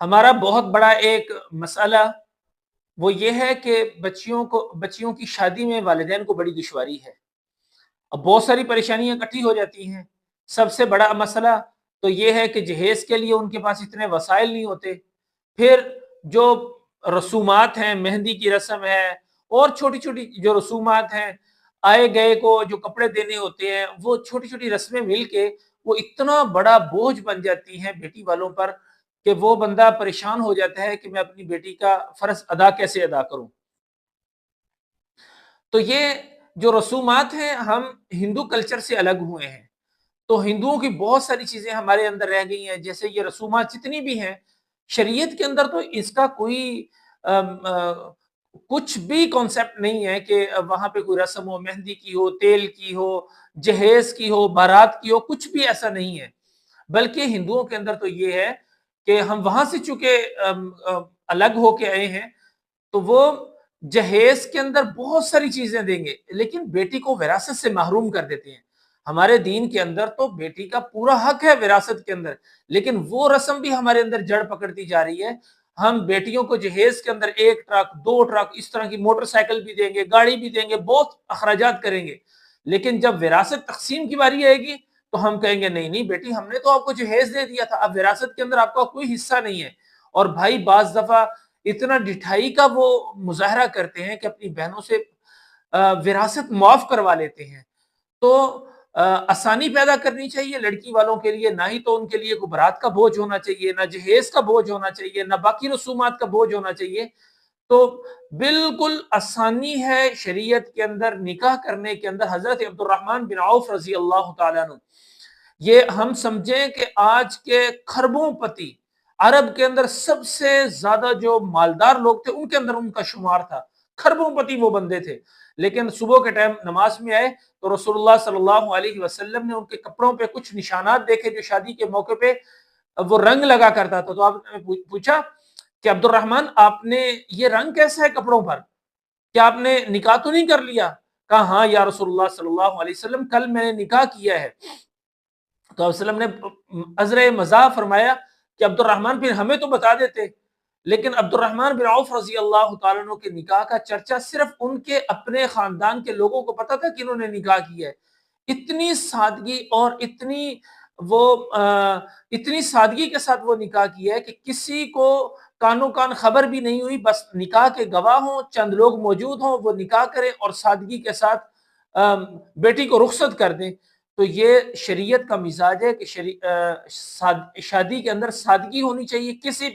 ہمارا بہت بڑا ایک مسئلہ وہ یہ ہے کہ بچیوں کی شادی میں والدین کو بڑی دشواری ہے۔ اب بہت ساری پریشانیاں اکٹھی ہو جاتی ہیں۔ سب سے بڑا مسئلہ تو یہ ہے کہ جہیز کے لیے ان کے پاس اتنے وسائل نہیں ہوتے۔ پھر جو رسومات ہیں، مہندی کی رسم ہے اور چھوٹی چھوٹی جو رسومات ہیں، آئے گئے کو جو کپڑے دینے ہوتے ہیں، وہ چھوٹی چھوٹی رسمیں مل کے وہ اتنا بڑا بوجھ بن جاتی ہیں بیٹی والوں پر کہ وہ بندہ پریشان ہو جاتا ہے کہ میں اپنی بیٹی کا فرض ادا کیسے ادا کروں۔ تو یہ جو رسومات ہیں، ہم ہندو کلچر سے الگ ہوئے ہیں، تو ہندوؤں کی بہت ساری چیزیں ہمارے اندر رہ گئی ہیں، جیسے یہ رسومات جتنی بھی ہیں شریعت کے اندر تو اس کا کوئی کچھ بھی کانسیپٹ نہیں ہے کہ وہاں پہ کوئی رسم ہو، مہندی کی ہو، تیل کی ہو، جہیز کی ہو، بارات کی ہو، کچھ بھی ایسا نہیں ہے۔ بلکہ ہندوؤں کے اندر تو یہ ہے کہ ہم وہاں سے چونکہ الگ ہو کے آئے ہیں، تو وہ جہیز کے اندر بہت ساری چیزیں دیں گے لیکن بیٹی کو وراثت سے محروم کر دیتے ہیں۔ ہمارے دین کے اندر تو بیٹی کا پورا حق ہے وراثت کے اندر، لیکن وہ رسم بھی ہمارے اندر جڑ پکڑتی جا رہی ہے۔ ہم بیٹیوں کو جہیز کے اندر 1 ٹرک 2 ٹرک اس طرح کی موٹر سائیکل بھی دیں گے، گاڑی بھی دیں گے، بہت اخراجات کریں گے، لیکن جب وراثت تقسیم کی باری آئے گی تو ہم کہیں گے نہیں نہیں بیٹی، ہم نے تو آپ کو جہیز دے دیا تھا، اب وراثت کے اندر آپ کا کوئی حصہ نہیں ہے۔ اور بھائی بعض دفعہ اتنا ڈٹھائی کا وہ مظاہرہ کرتے ہیں کہ اپنی بہنوں سے وراثت معاف کروا لیتے ہیں۔ تو آسانی پیدا کرنی چاہیے لڑکی والوں کے لیے، نہ ہی تو ان کے لیے کوئی برات کا بوجھ ہونا چاہیے، نہ جہیز کا بوجھ ہونا چاہیے، نہ باقی رسومات کا بوجھ ہونا چاہیے۔ تو بالکل آسانی ہے شریعت کے اندر نکاح کرنے کے اندر۔ حضرت عبد الرحمن بن عوف رضی اللہ تعالیٰ عنہ، یہ ہم سمجھیں کہ آج کے خربوں پتی عرب کے اندر سب سے زیادہ جو مالدار لوگ تھے ان کے اندر ان کا شمار تھا، خربوں پتی وہ بندے تھے، لیکن صبح کے ٹائم نماز میں آئے تو رسول اللہ صلی اللہ علیہ وسلم نے ان کے کپڑوں پہ کچھ نشانات دیکھے جو شادی کے موقع پہ وہ رنگ لگا کرتا تھا۔ تو آپ نے پوچھا کہ عبد الرحمن آپ نے یہ رنگ کیسا ہے کپڑوں پر، کیا آپ نے نکاح تو نہیں کر لیا؟ کہا ہاں یا رسول اللہ صلی اللہ علیہ وسلم، کل میں نے نکاح کیا ہے۔ تو علیہ وسلم نے عذر مزاح فرمایا کہ عبد الرحمن پھر ہمیں تو بتا دیتے۔ لیکن عبد الرحمن بن عوف رضی اللہ تعالیٰ عنہ کے نکاح کا چرچا صرف ان کے اپنے خاندان کے لوگوں کو پتا تھا کہ انہوں نے نکاح کیا ہے۔ اتنی سادگی اور اتنی سادگی کے ساتھ وہ نکاح کیا ہے کہ کسی کو کانوں کان خبر بھی نہیں ہوئی، بس نکاح کے گواہ ہوں، چند لوگ موجود ہوں، وہ نکاح کریں اور سادگی کے ساتھ بیٹی کو رخصت کر دیں۔ تو یہ شریعت کا مزاج ہے کہ شادی کے اندر سادگی ہونی چاہیے، کسی